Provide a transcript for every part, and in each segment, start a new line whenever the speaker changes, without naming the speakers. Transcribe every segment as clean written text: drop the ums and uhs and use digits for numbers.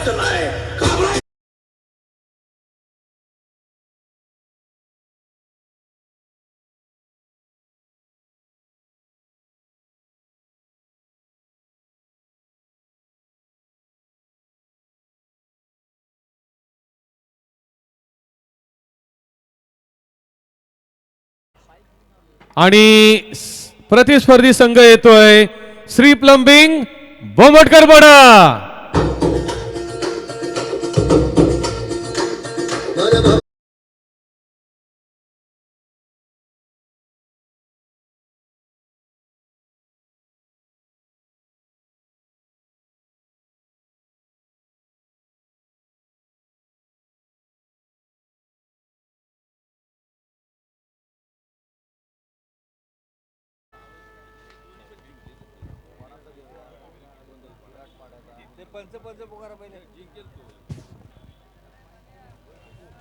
घाबरायचं नाही, घाबरायचं.
आणि प्रतिस्पर्धी संघ येतोय श्री प्लंबिंग बोमटकरपाडा.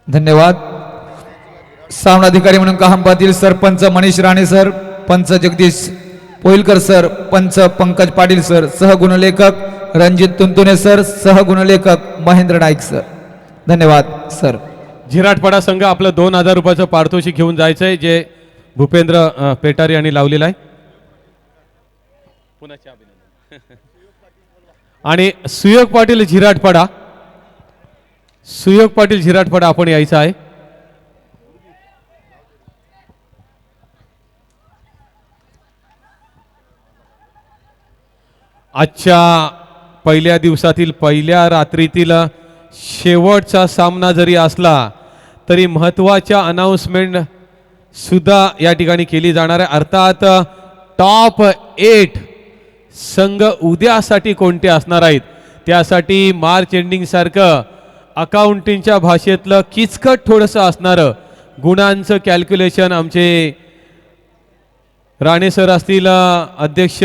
धन्यवाद. सामनाधिकारी म्हणून कहांबातील सरपंच मनीष राणे सर, पंच जगदीश पोईलकर सर, पंच पंकज पाटील सर, सहगुणलेखक रणजित तुंतुने सर, सहगुणलेखक महेंद्र नाईक सर. धन्यवाद सर.
झिराटपाडा संघ आपलं 2000 रुपयाचं पारितोषिक घेऊन जायचंय, जे भूपेंद्र पेटारी यांनी लावलेलं आहे. पुन्हा आणि सुयोग पाटील झिराटपाडा, सुयोग पाटील झिराटपाडा आपण यायचं आहे. आजच्या पहिल्या दिवसातील पहिल्या रात्रीतील शेवटचा सामना जरी असला तरी महत्त्वाच्या अनाउन्समेंट सुद्धा या ठिकाणी केली जाणार आहे. अर्थात टॉप 8 संघ उद्यासाठी कोणते असणार आहेत, त्यासाठी मार्च एंडिंग सारखं अकाउंटिंगच्या भाषेतलं किचकट थोडंसं असणारं गुणांचं कॅल्क्युलेशन आमचे राणे सर असतील, अध्यक्ष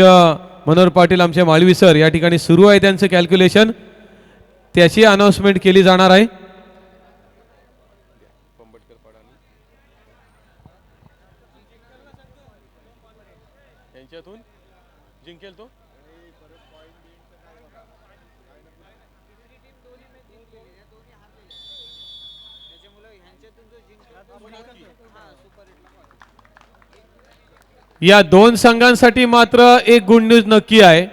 मनोहर पाटील आमचे माळवी सर या ठिकाणी सुरू आहे त्यांचं कॅल्क्युलेशन, त्याची अनाउन्समेंट केली जाणार आहे. जिंकेल तो या दोन संघांसाठी मात्र एक गुड न्यूज नक्की आहे.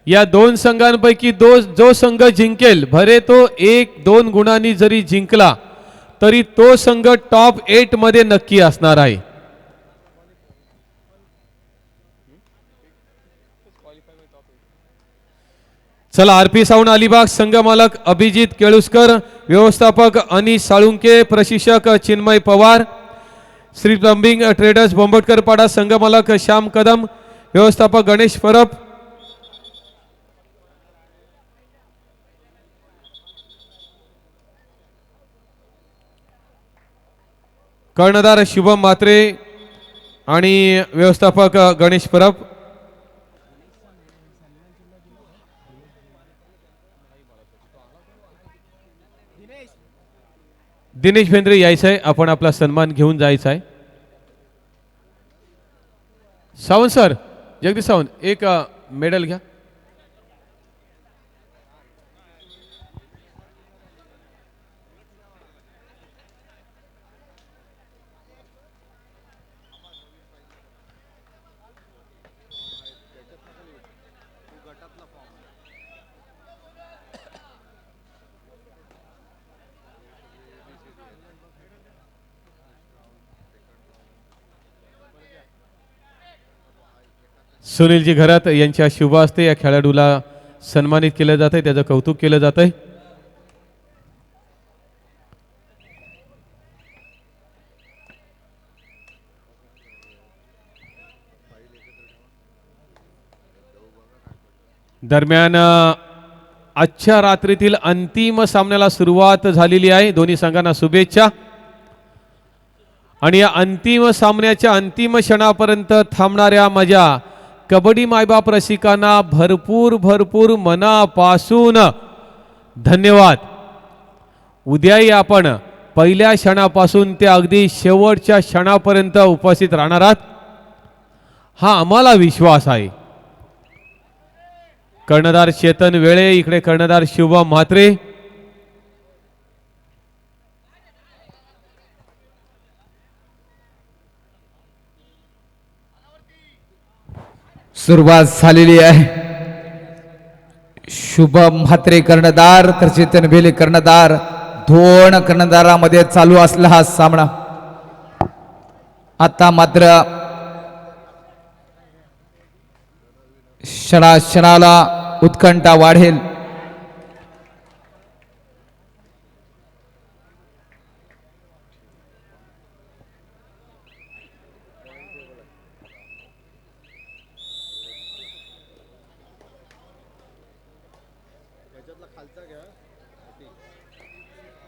या दोन संघांपैकी जो संघ जिंकेल, भरे तो 1-2 गुणांनी जरी जिंकला तरी तो संघ टॉप 8 मध्ये नक्की असणार आहे. चला, आरपी साऊंड अलिबाग संघ मालक अभिजित केळुसकर, व्यवस्थापक अनिश साळुंके, प्रशिक्षक चिन्मय पवार, श्री प्लंबिंग ट्रेडर्स बोंबटकरपाडा संघ मालक श्याम कदम, व्यवस्थापक गणेश परब, कर्णधार शुभम म्हात्रे आणि व्यवस्थापक गणेश परब. दिनेश भेंद्रे यायचं आहे, आपण आपला सन्मान घेऊन जायचा आहे. सावंत सर, जगदीश सावंत, एक मेडल घ्या. सुनीलजी घरात यांच्या शुभ हस्ते या खेळाडूला सन्मानित केलं जात आहे, त्याचं कौतुक केलं जात आहे. दरम्यान आजच्या रात्रीतील अंतिम सामन्याला सुरुवात झालेली आहे. दोन्ही संघांना शुभेच्छा. आणि या अंतिम सामन्याच्या अंतिम क्षणापर्यंत थांबणाऱ्या माझ्या कबड्डी मायबाप रसिकांना भरपूर भरपूर मनापासून धन्यवाद. उद्याही आपण पहिल्या क्षणापासून ते अगदी शेवटच्या क्षणापर्यंत उपस्थित राहणार आहात, हा आम्हाला विश्वास आहे. कर्णधार चेतन वेळे, इकडे कर्णधार शुभम म्हात्रे.
सुरुवात झालेली आहे. शुभम म्हात्रे कर्णधार तर चेतन भेले कर्णधार, दोन कर्णधारामध्ये चालू असला हा सामना. आता मात्र क्षणाला उत्कंठा वाढेल.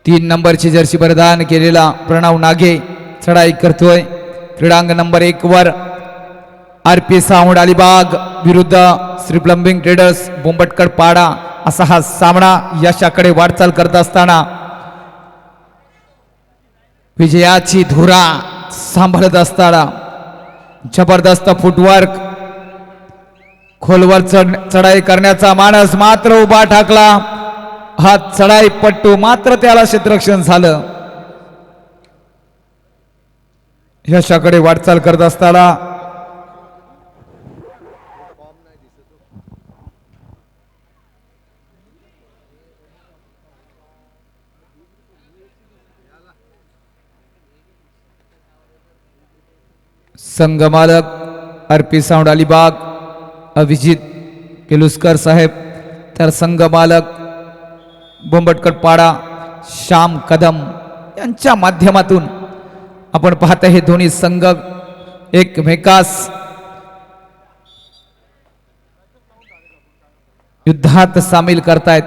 तीन नंबरची जर्सी परिधान केलेला प्रणव नागे चढाई करतोय. क्रीडांग नंबर 1 वर आरपी साऊंड अलिबाग विरुद्ध श्री प्लंबिंग ट्रेडर्स बोंबटकड पाडा असा हा सामना यशाकडे वाटचाल करत असताना विजयाची धुरा सांभाळत असताना जबरदस्त फुटवर्क, खोलवर चढाई करण्याचा मानस मात्र उभा ठाकला. हा चढाई पट्टू मात्र त्याला क्षेत्ररक्षण झालं. यशाकडे वाटचाल करत असताना संघमालक आरपी साऊंड अलिबाग अभिजित केलुस्कर साहेब, तर संघमालक बोंबटकड पाडा श्याम कदम यांच्या माध्यमातून आपण पाहता हे दोन्ही संघ एकमेकास युद्धात सामील करतायत.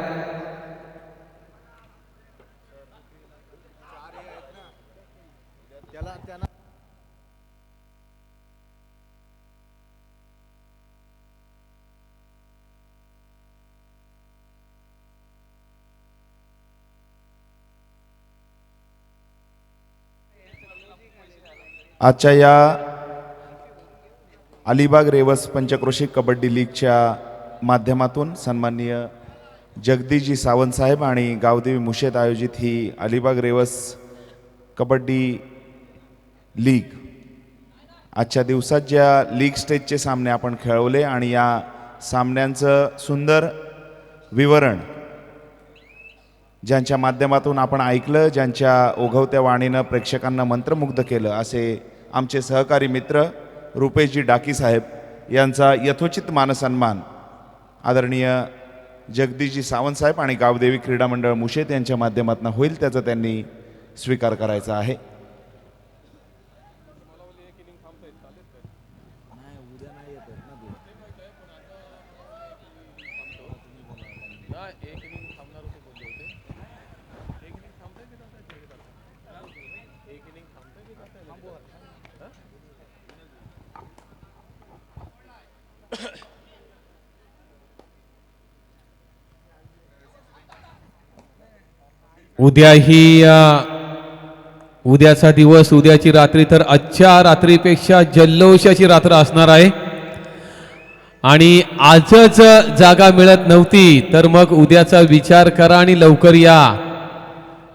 आजच्या या अलिबाग रेवस पंचक्रोशी कबड्डी लीगच्या माध्यमातून सन्माननीय जगदीशजी सावंत साहेब आणि गावदेवी मुशेत आयोजित ही अलिबाग रेवस कबड्डी लीग आजच्या दिवसात ज्या लीग स्टेजचे सामने आपण खेळवले आणि या सामन्यांचं सुंदर विवरण ज्यांच्या माध्यमातून आपण ऐकलं, ज्यांच्या ओघवत्या वाणीनं प्रेक्षकांना मंत्रमुग्ध केलं, असे आमचे सहकारी मित्र रुपेशजी डाकी साहेब यांचा यथोचित मानसन्मान आदरणीय जगदीशजी सावंत साहेब आणि गावदेवी क्रीडा मंडळ मुशेत यांच्या माध्यमातून होईल, त्याचा त्यांनी स्वीकार करायचा आहे.
उद्याचा दिवस, उद्याची रात्री तर आजच्या रात्रीपेक्षा जल्लोषाची रात्र असणार आहे. आणि आजच जागा मिळत नव्हती तर मग उद्याचा विचार करा आणि लवकर या.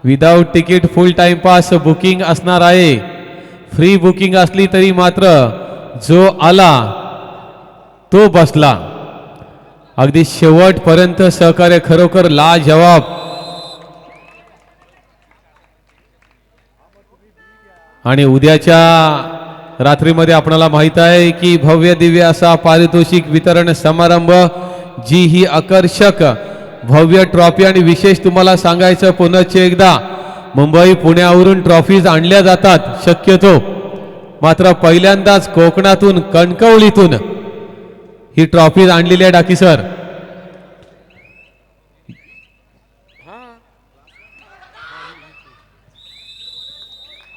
विदाउट तिकीट फुल टाइम पास बुकिंग असणार आहे. फ्री बुकिंग असली तरी मात्र जो आला तो बसला. अगदी शेवटपर्यंत सहकार्य खरोखर लाजवाब. आणि उद्याच्या रात्रीमध्ये आपल्याला माहित आहे की भव्य दिव्य असा पारितोषिक वितरण समारंभ, जी ही आकर्षक भव्य ट्रॉफी, आणि विशेष तुम्हाला सांगायचं पुनश्च एकदा, मुंबई पुण्यावरून ट्रॉफीज आणल्या जातात शक्यतो, मात्र पहिल्यांदाच कोकणातून कणकवलीतून ही ट्रॉफीज आणलेली आहे डाकी सर.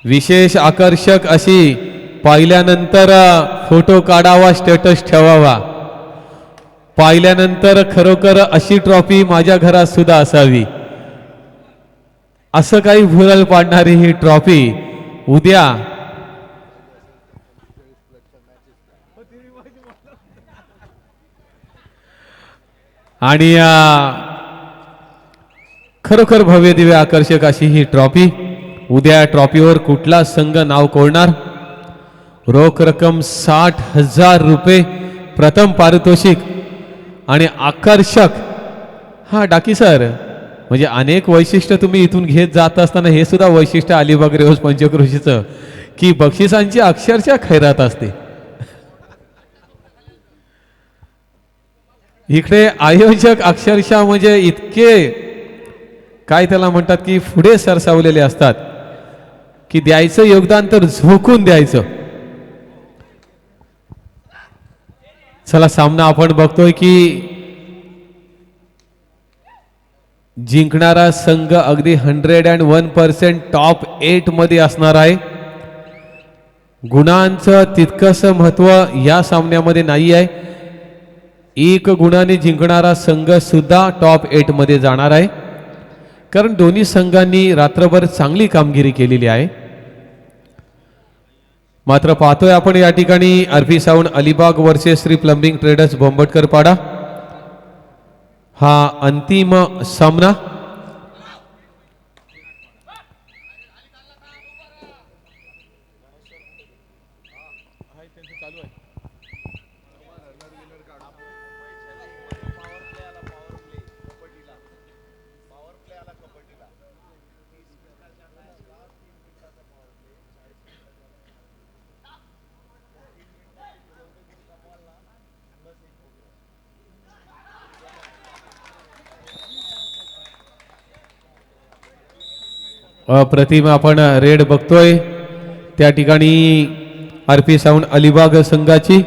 विशेष आकर्षक अशी, पाहिल्यानंतर फोटो काढावा, स्टेटस ठेवावा. पाहिल्यानंतर खरोखर अशी ट्रॉफी माझ्या घरात सुद्धा असावी, असं काही भुरळ पाडणारी ही ट्रॉफी उद्या आणि खरोखर भव्य दिव्य आकर्षक अशी ही ट्रॉफी. उद्या ट्रॉफीवर कुठला संघ नाव कोरणार. रोख रक्कम 60,000 रुपये प्रथम पारितोषिक आणि आकर्षक. हा डाकी सर, म्हणजे अनेक वैशिष्ट्य तुम्ही इथून घेत जात असताना हे सुद्धा वैशिष्ट्य अलिबाग रेवस पंचक्रोशीचं की बक्षिसांची अक्षरशः खैरात असते. इकडे आयोजक अक्षरशः म्हणजे इतके काय त्याला म्हणतात की पुढे सरसावलेले असतात की द्यायचं योगदान तर झोकून द्यायचं. चला सामना आपण बघतोय की जिंकणारा संघ अगदी 101% टॉप 8 मध्ये असणार आहे. गुणांचं तितकंसं महत्व या सामन्यामध्ये नाही आहे. 1 गुणाने जिंकणारा संघ सुद्धा टॉप 8 मध्ये जाणार आहे, कारण दोन्ही संघांनी रात्रभर चांगली कामगिरी केलेली आहे. मात्र पाहतोय आपण या ठिकाणी RP sound Alibag versus Shri plumbing traders Bombatkar Pada हा अंतिम सामना. अप्रतिम आपण रेड बघतोय त्या ठिकाणी आरपी साऊंड अलिबाग संघाची.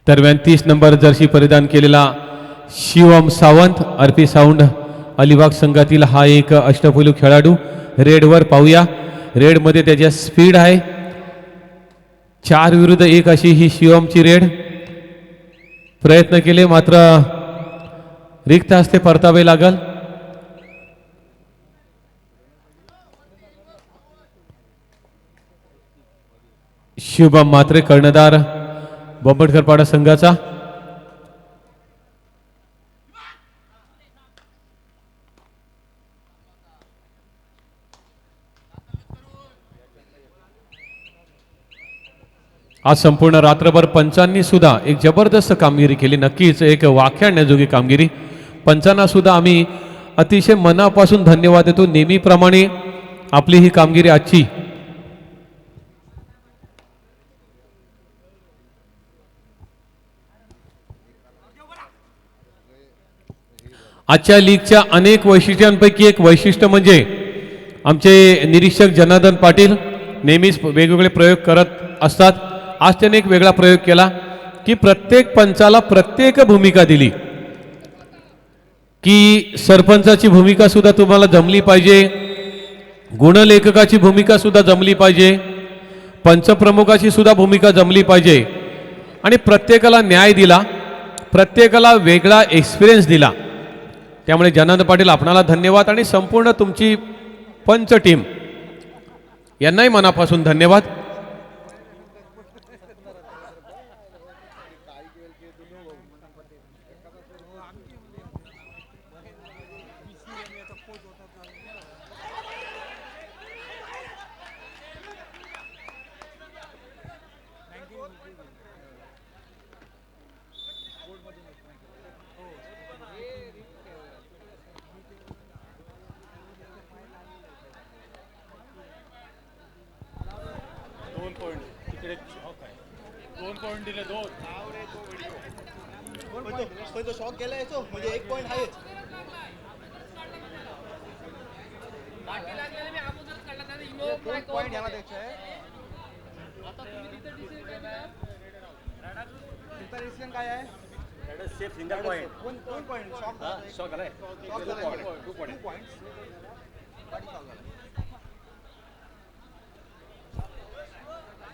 दरम्यान 30 नंबर जर्सी परिधान केलेला शिवम सावंत आरपी साऊंड अलिबाग संघातील हा एक अष्टपैलू खेळाडू. रेडवर पाहूया. रेडमध्ये त्याच्या स्पीड आहे. 4 विरुद्ध 1 अशी ही शिवमची रेड. प्रयत्न केले मात्र रिक्त हस्ते परतावे लागल. शुभम मात्रे कर्णधार बोंबटकर पाडा संघाचा. आज संपूर्ण रात्रभर पंचांनी सुद्धा एक जबरदस्त कामगिरी केली. नक्कीच एक वाख्याण्याजोगी कामगिरी. पंचांना सुद्धा आम्ही अतिशय मनापासून धन्यवाद देतो. नेहमीप्रमाणे आपली ही कामगिरी आजची आजच्या लीगच्या अनेक वैशिष्ट्यांपैकी एक वैशिष्ट्य म्हणजे आमचे निरीक्षक जनार्दन पाटील नेहमीच वेगवेगळे प्रयोग करत असतात. आज त्याने एक वेगळा प्रयोग केला की प्रत्येक पंचाला प्रत्येक भूमिका दिली की सरपंचाची भूमिका सुद्धा तुम्हाला जमली पाहिजे, गुणलेखकाची भूमिका सुद्धा जमली पाहिजे, पंचप्रमुखाची सुद्धा भूमिका जमली पाहिजे आणि प्रत्येकाला न्याय दिला, प्रत्येकाला वेगळा एक्सपिरियन्स दिला. त्यामुळे जनार्दन पाटील आपणाला धन्यवाद आणि संपूर्ण तुमची पंच टीम यांनाही मनापासून धन्यवाद.
पण तो शॉक गेला याचो म्हणजे 1 पॉइंट आहेच. पॉइंट घ्या ना त्याच्या तुमचा डिसिजन काय आहे? Safe single point. 2 point shock झालाय. 2 पॉइंट्स. गाडी चालू झाला.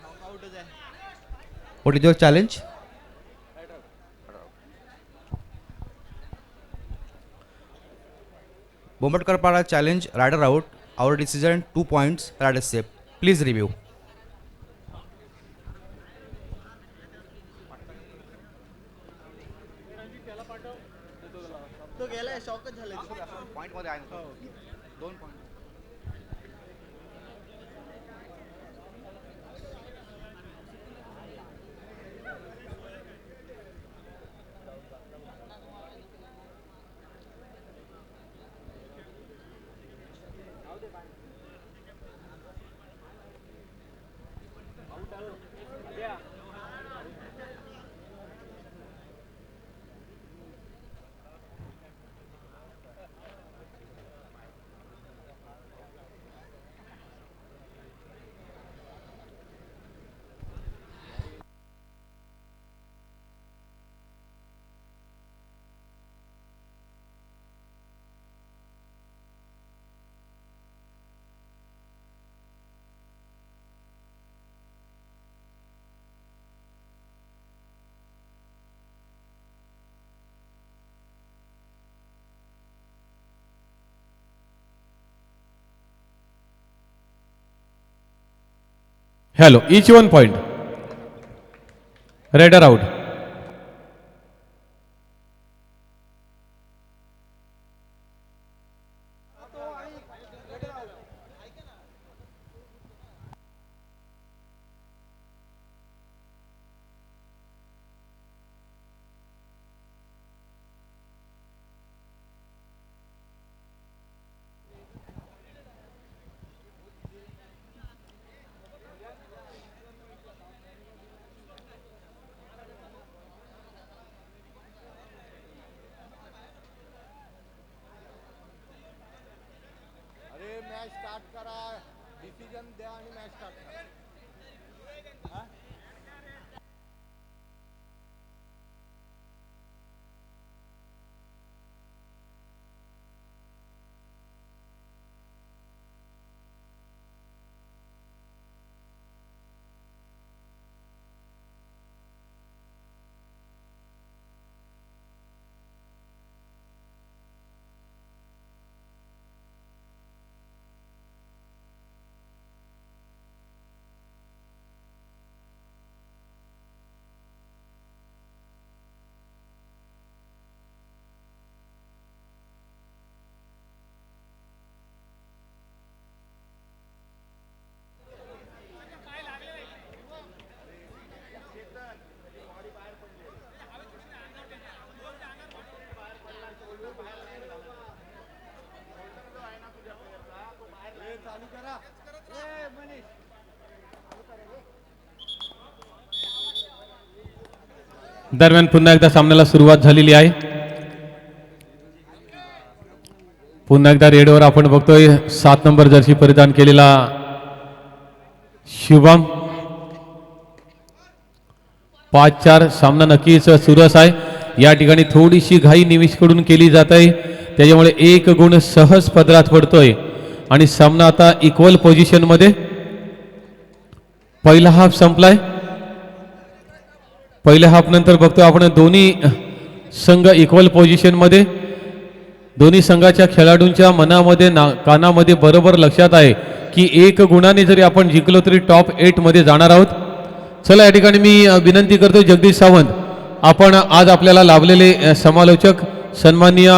नॉकआउटच आहे.
What is your challenge? Bombatkarpara challenge, rider out. Our decision 2 points, rider safe. Please review.
तो गेलाय शॉकच झालाय. पॉइंट मध्ये आहे ना. 2 पॉइंट.
हॅलो, इच 1 point. Raider out.
Match start करा. डिसिजन द्या आणि मॅच स्टार्ट करा.
दरम्यान पुन्हा एकदा सामन्याला सुरुवात झालेली आहे. पुन्हा एकदा रेडवर आपण बघतोय 7 नंबर जर्सी परिधान केलेला शुभम. 5-4 सामना नक्कीच सुरस आहे. या ठिकाणी थोडीशी घाई निमिषकडून केली जात आहे, त्याच्यामुळे 1 गुण सहज पदरात पडतोय आणि सामना आता इक्वल पोझिशन मध्ये. पहिला हाफ संपलाय. पहिल्या हाफ नंतर बघतो आपण दोन्ही संघ इक्वल पोझिशन मध्ये. दोन्ही संघाच्या खेळाडूंच्या मनामध्ये कानामध्ये बरोबर लक्षात आहे की 1 गुणाने जरी आपण जिंकलो तरी टॉप 8 मध्ये जाणार आहोत. चला, या ठिकाणी मी विनंती करतो जगदीश सावंत, आपण आज आपल्याला लाभलेले समालोचक सन्माननीय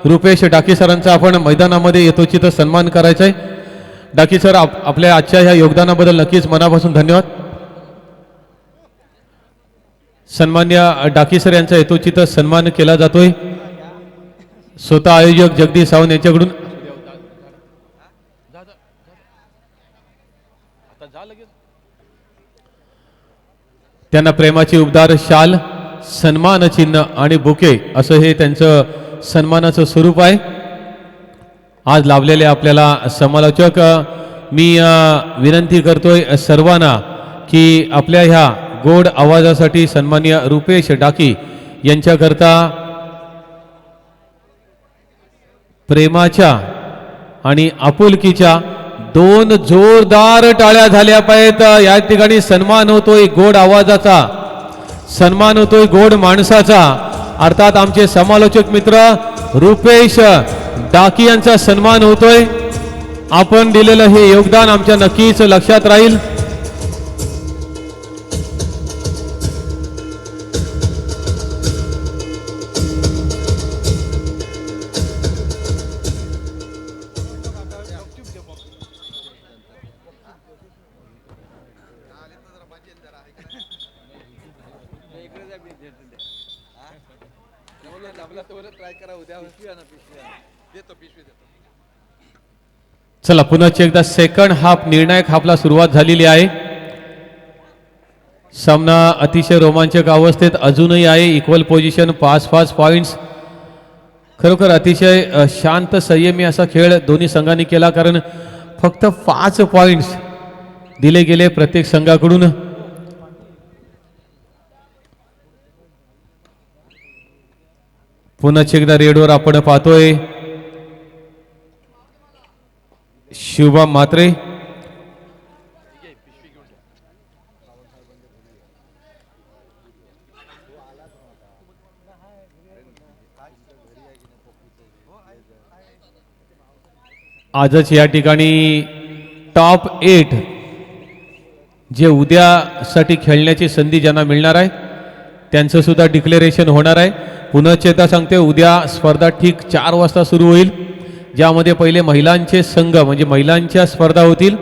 रुपेश डाके सरांचा आपण मैदानामध्ये यथोचित सन्मान करायचा आहे. डाके सर, आपल्या आजच्या ह्या योगदानाबद्दल नक्कीच मनापासून धन्यवाद. सन्मान्य डाके सर यांचा यथोचित सन्मान केला जातोय. स्वतः आयोजक जगदीश सावंत यांच्याकडून त्यांना प्रेमाची उबदार शाल सन्मान चिन्ह आणि बुके असं हे त्यांचं सन्मानाचं स्वरूप आहे. आज लाभलेले आपल्याला समालोचक मी विनंती करतोय सर्वांना की आपल्या ह्या गोड आवाजासाठी सन्माननीय रुपेश डाकी यांच्याकरता प्रेमाच्या आणि आपुलकीच्या 2 जोरदार टाळ्या झाल्या पाहिजेत. या ठिकाणी सन्मान होतोय गोड आवाजाचा, सन्मान होतोय गोड माणसाचा. अर्थात आमचे समालोचक मित्र रुपेश डाकी यांचा सन्मान होतोय. आपण दिलेलं हे योगदान आमच्या नक्कीच लक्षात राहील. चला पुन्हा एकदा सेकंड हाफ निर्णायक हाफला सुरुवात झालेली आहे. सामना अतिशय रोमांचक अवस्थेत अजूनही आहे. Equal position 5-5 points. खरोखर अतिशय शांत संयमी असा खेळ दोन्ही संघांनी केला, कारण फक्त 5 पॉइंट्स दिले गेले प्रत्येक संघाकडून. पुन्हा एकदा रेडवर आपण पाहतोय शुभम म्हात्रे. आजच या ठिकाणी टॉप 8 जे उद्यासाठी खेळण्याची संधी ज्यांना मिळणार आहे त्यांचं सुद्धा डिक्लेरेशन होणार आहे. पुन्हा चेता सांगते, उद्या स्पर्धा ठीक 4 वाजता सुरू होईल, ज्यामध्ये पहिले महिलांचे संघ म्हणजे महिलांच्या स्पर्धा होतील.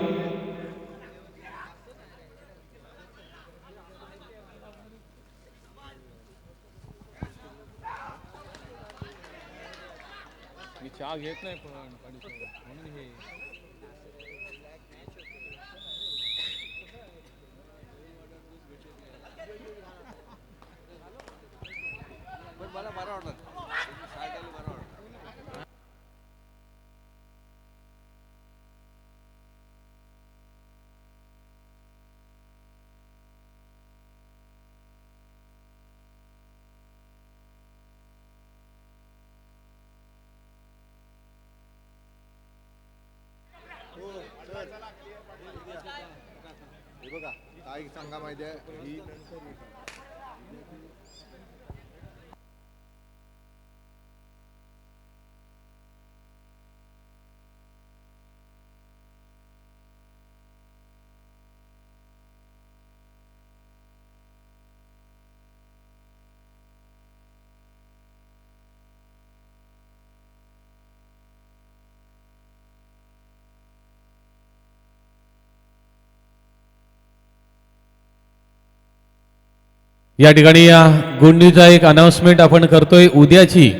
या ठिकाणी गुड न्यूजचा एक अनाउन्समेंट आपण करतोय उद्याची.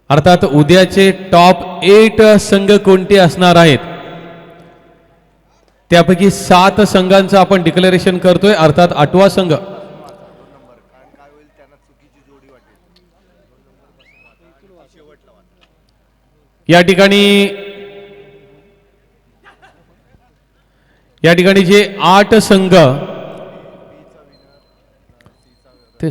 अर्थात उद्याचे टॉप 8 संघ कोणते असणार आहेत त्यापैकी 7 संघांचं आपण डिक्लेरेशन करतोय. अर्थात 8वा संघ या ठिकाणी जे 8 संघ ते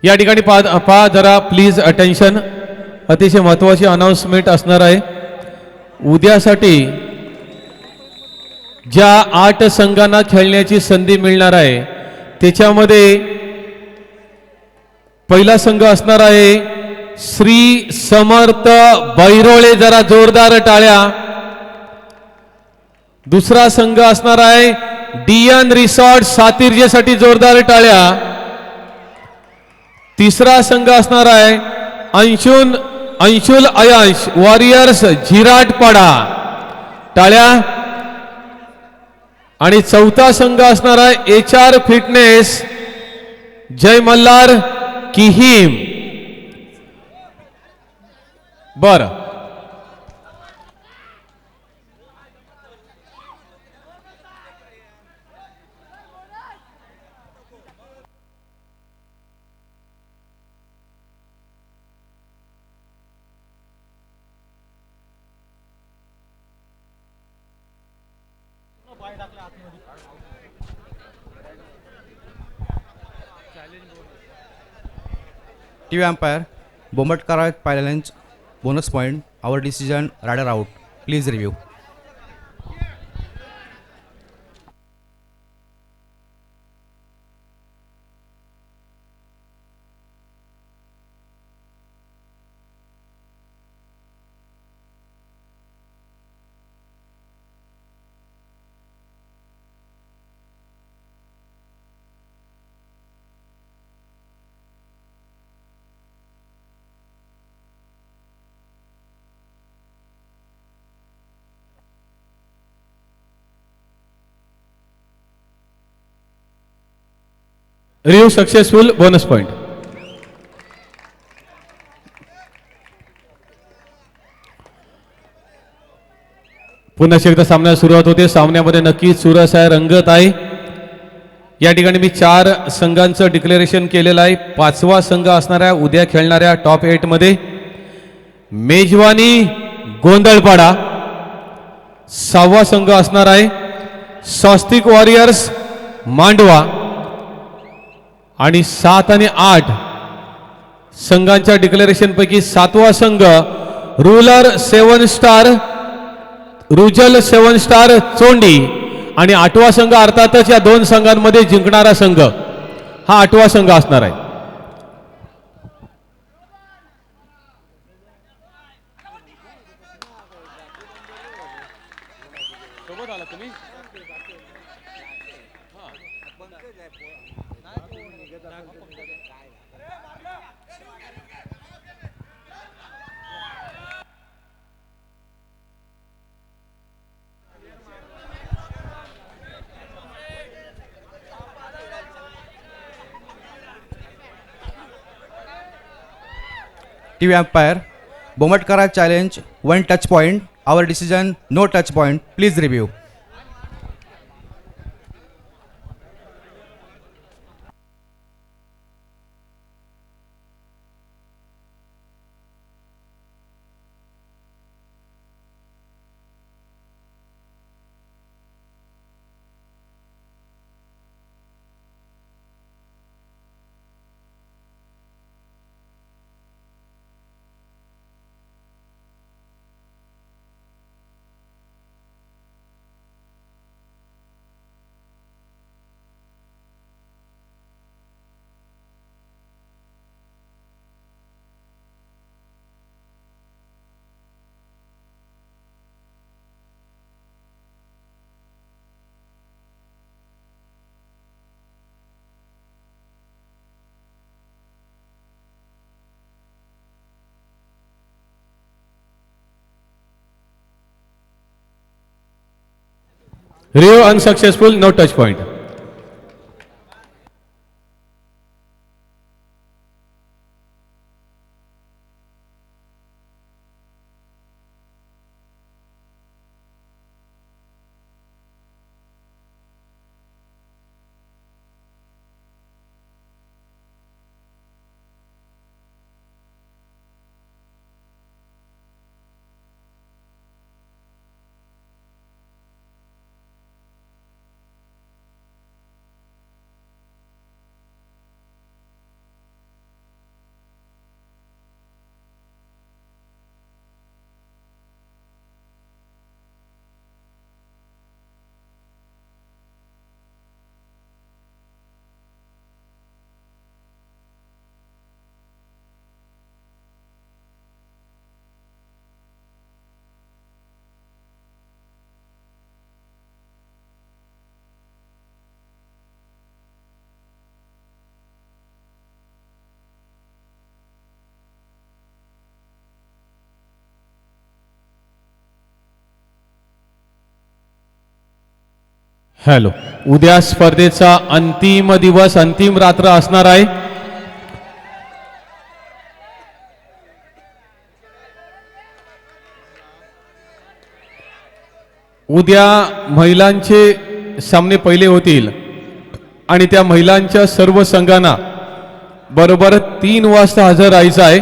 या ठिकाणी पहा जरा प्लीज अटेन्शन. अतिशय महत्त्वाची अनाउन्समेंट असणार आहे. उद्यासाठी ज्या 8 संघांना खेळण्याची संधी मिळणार आहे त्याच्यामध्ये पहिला संघ असणार आहे श्री समर्थ बैरोळे. जरा जोरदार टाळ्या. दुसरा संघ असणार आहे डीएन रिसॉर्ट सातिर्जेसाठी जोरदार टाळ्या. तिसरा संघ असणार आहे अंशुल अयांश वॉरियर्स झिराटपाडा. टाळ्या. आणि चौथा संघ असणार आहे HR फिटनेस जय मल्हार किहीम. बर,
TV umpire, Bomatkara challenge, bonus point. Our decision, rider out. Please review.
Review successful, bonus point. पुन्हा एकदा सामन्याला सुरुवात होते. सामन्यामध्ये नक्कीच सुरस आहे, रंगत आहे. या ठिकाणी मी 4 संघांचं डिक्लेरेशन केलेलं आहे. 5वा संघ असणाऱ्या उद्या खेळणाऱ्या टॉप 8 मध्ये मेजवानी गोंधळपाडा. 6वा संघ असणार आहे स्वस्तिक वॉरियर्स मांडवा. आणि 7 आणि 8 संघांच्या डिक्लेरेशन पैकी 7वा संघ रुलर 7 स्टार रुजल 7 स्टार चोंडी. आणि 8वा संघ अर्थातच या 2 संघांमध्ये जिंकणारा संघ हा 8वा संघ असणार आहे.
TV umpire, Bomatkara challenge, 1 touch point. Our decision, no touch point. Please review.
Review unsuccessful, no touch point. Hello, उद्या स्पर्धेचा अंतिम दिवस, अंतिम रात्र असणार आहे. उद्या महिलांचे सामने पहिले होतील आणि त्या महिलांच्या सर्व संघांना बरोबर 3 वाजता हजर राहायचं आहे.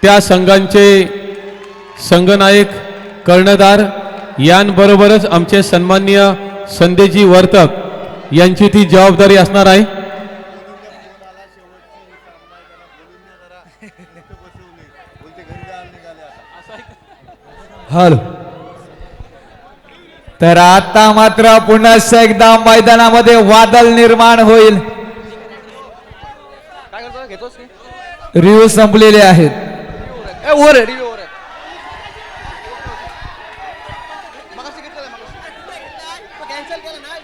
त्या संघांचे संघनायक, कर्णधार यांबरोबरच आमचे सन्माननीय संदेजी वर्तक यांची ती जबाबदारी असणार आहे.
हॅलो, तर आता मात्र पुन्हा एकदा मैदानामध्ये वादळ निर्माण होईल.
काय करतो, घेतोस की?
रिव्ह्यू संपलेले आहेत.
ओव्हर आहे, रिव्ह्यू ओव्हर आहे. मगाशी घेतलेला आहे, मगाशी. तो कॅन्सल केला ना.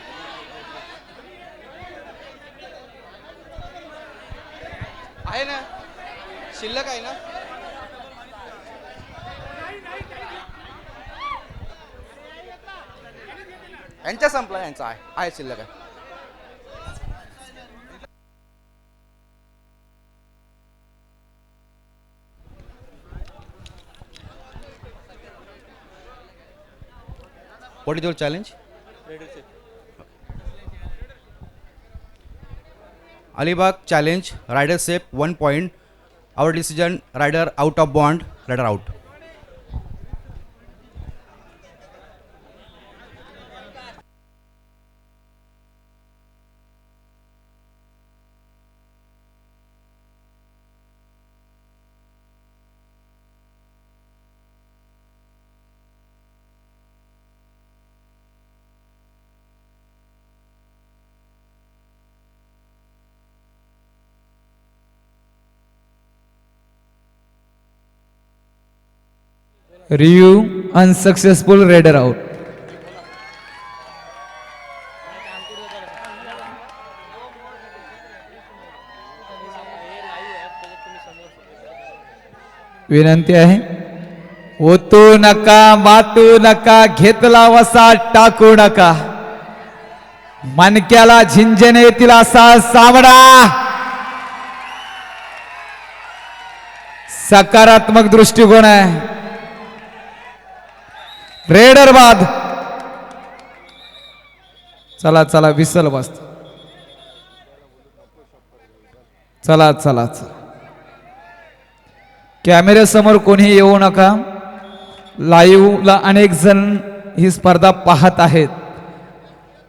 आहे ना, शिल्लक आहे ना. यांच्या संपला, यांचा आहे शिल्लक आहे.
What is your challenge? Alibag challenge, rider safe 1 point. Our decision, rider out of bond, rider out.
Review unsuccessful, raider out. विनंती आहे, ओतू नका, मातू नका, घेतला वसा टाकू नका. मणक्याला झिंजने येतील असा सामना. सकारात्मक दृष्टिकोन आहे. रेडर बाद. चला चला, विसल बस. चला चला चला, कॅमेऱ्या समोर कोणी येऊ नका. लाईव्हला अनेक जण ही स्पर्धा पाहत आहेत.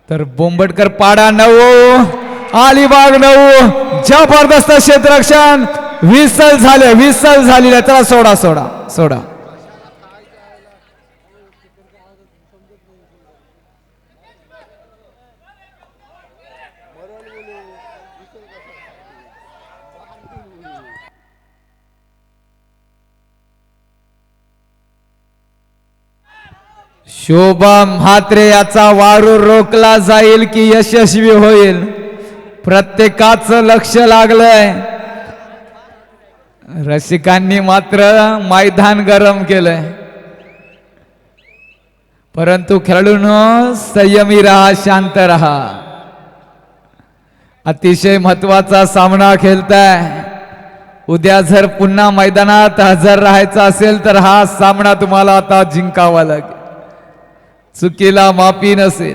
तर बोंबडकर पाडा 9, अलिबाग 9. जबरदस्त क्षेत्ररक्षण. विसल झाले, विसल झालेले. चला सोडा सोडा सोडा. शोभा म्हात्रे याचा वारू रोखला जाईल की यशस्वी होईल, प्रत्येकाचं लक्ष लागलंय. रसिकांनी मात्र मैदान गरम केलंय. परंतु खेळाडूंनो, संयमी राहा, शांत राहा. अतिशय महत्वाचा सामना खेळताय. उद्या जर पुन्हा मैदानात हजर राहायचं असेल तर हा सामना तुम्हाला आता जिंकावा लागेल. चुकीला माफी नसेल.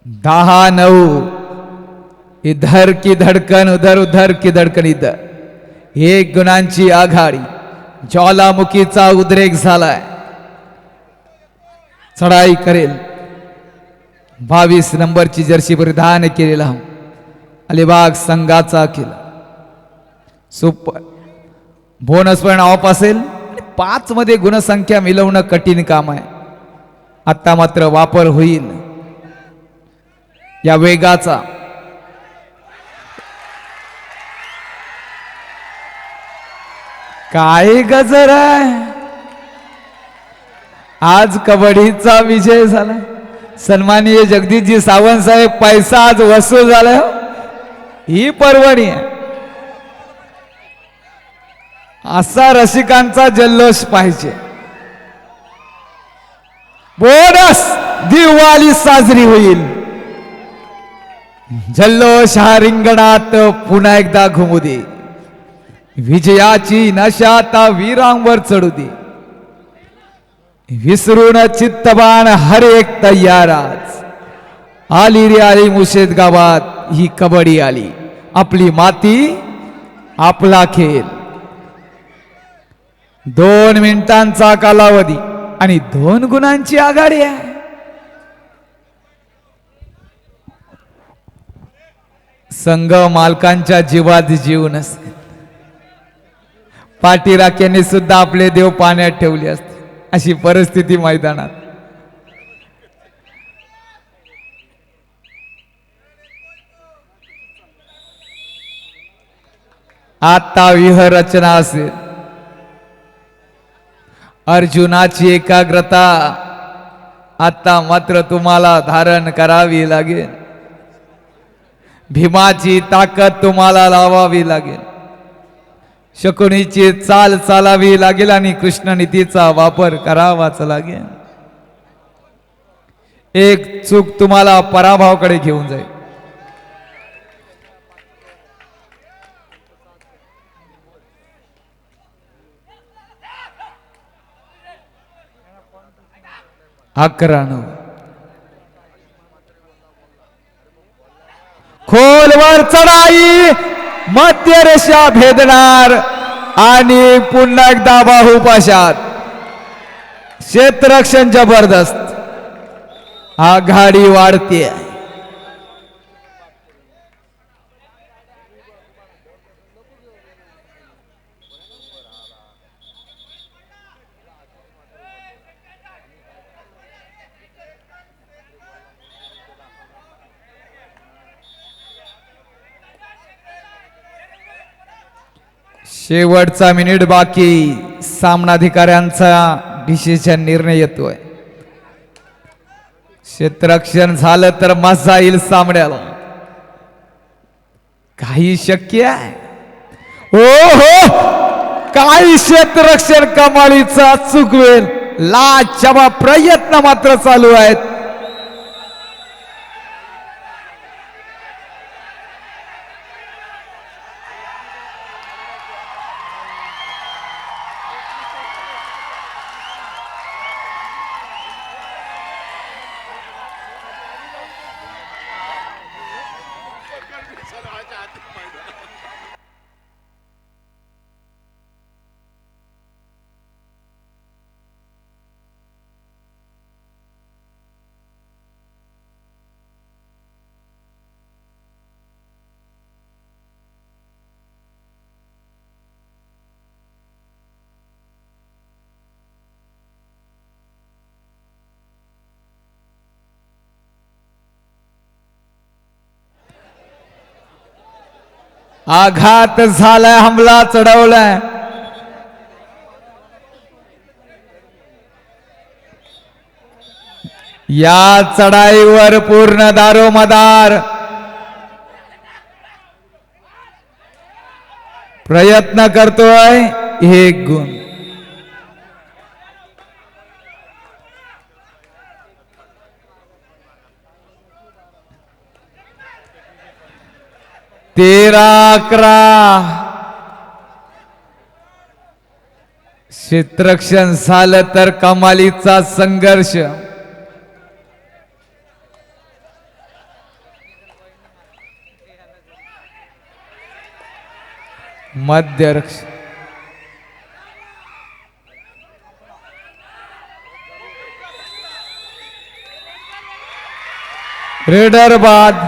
10-9. इधर की धडकन उधर, उधर की धडकन इधर. 1 गुणांची आघाडी. ज्वालामुखीचा उद्रेक झालाय. चढाई करेल. 22 नंबरची जर्सी परिधान केलेला अलिबाग संघाचा केला. सुपर बोनस पण ऑफ असेल. 5 मध्ये गुणसंख्या मिळवणं कठीण काम आहे. आता मात्र वापर होईल या वेगाचा. काय गजर आहे. आज कबड्डीचा विजय झाला. सन्माननीय जगदीशजी सावंत साहेब, पैसा आज वसूल झाला. ही पर्वणी आहे. असा रसिकांचा जल्लोष पाहिजे. बोनस दिवाळी साजरी होईल. जल्लोष हा रिंगणात पुन्हा एकदा घुमू दे. विजयाची नशा आता वीरांवर चढू दे. विसरून चित्तबाण हर एक तयार आज. आली रे आली मुशेद गावात ही कबड्डी आली. आपली माती आपला खेळ. 2 मिनिटांचा कालावधी आणि 2 गुणांची आघाडी आहे. संघ मालकांच्या जीवात जीव नसते. पाठीराख्यांनी सुद्धा आपले देव पाण्यात ठेवले असते. अशी परिस्थिती मैदानात. आता व्यूहरचना असेल. अर्जुनाची एकाग्रता आता मात्र तुम्हाला धारण करावी लागेल. भीमाची ताकद तुम्हाला लावावी लागेल. शकुनीची चाल चालावी लागेल आणि कृष्णनीतीचा वापर करावाच लागेल. एक चूक तुम्हाला पराभवाकडे घेऊन जाईल. अकरानो खोलवर चढाई. मध्य रेषा भेदणार आणि पुन्हा एकदा बाहुपाशात. क्षेत्ररक्षण जबरदस्त. आघाडी वाढते. शेवटचा मिनिट बाकी. सामनाधिकाऱ्यांचा डिसिजन निर्णय येतोय. क्षेत्ररक्षण झालं तर मजा येईल सामन्याला. काही शक्य आहे. ओ हो, काही क्षेत्ररक्षण कमालीचा चुकवेल. लाजवाब प्रयत्न मात्र चालू आहेत. आघात झालाय. हमला चढवलाय. या चढाईवर पूर्ण दारोमदार. प्रयत्न करतोय. 1 गुण. तेरा 11. क्षेत्ररक्षण झालं तर कमालीचा संघर्ष. मध्य रक्षण. रेडर बाद.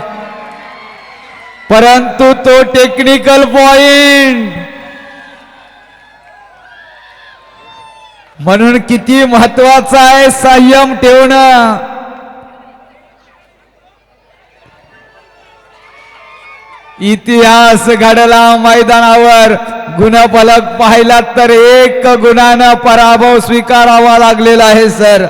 परंतु तो टेक्निकल पॉइंट. म्हणून किती महत्वाचा आहे संयम ठेवणं. इतिहास घडला मैदानावर. गुणफलक पाहिला तर 1 गुणानं पराभव स्वीकारावा लागलेला आहे सर.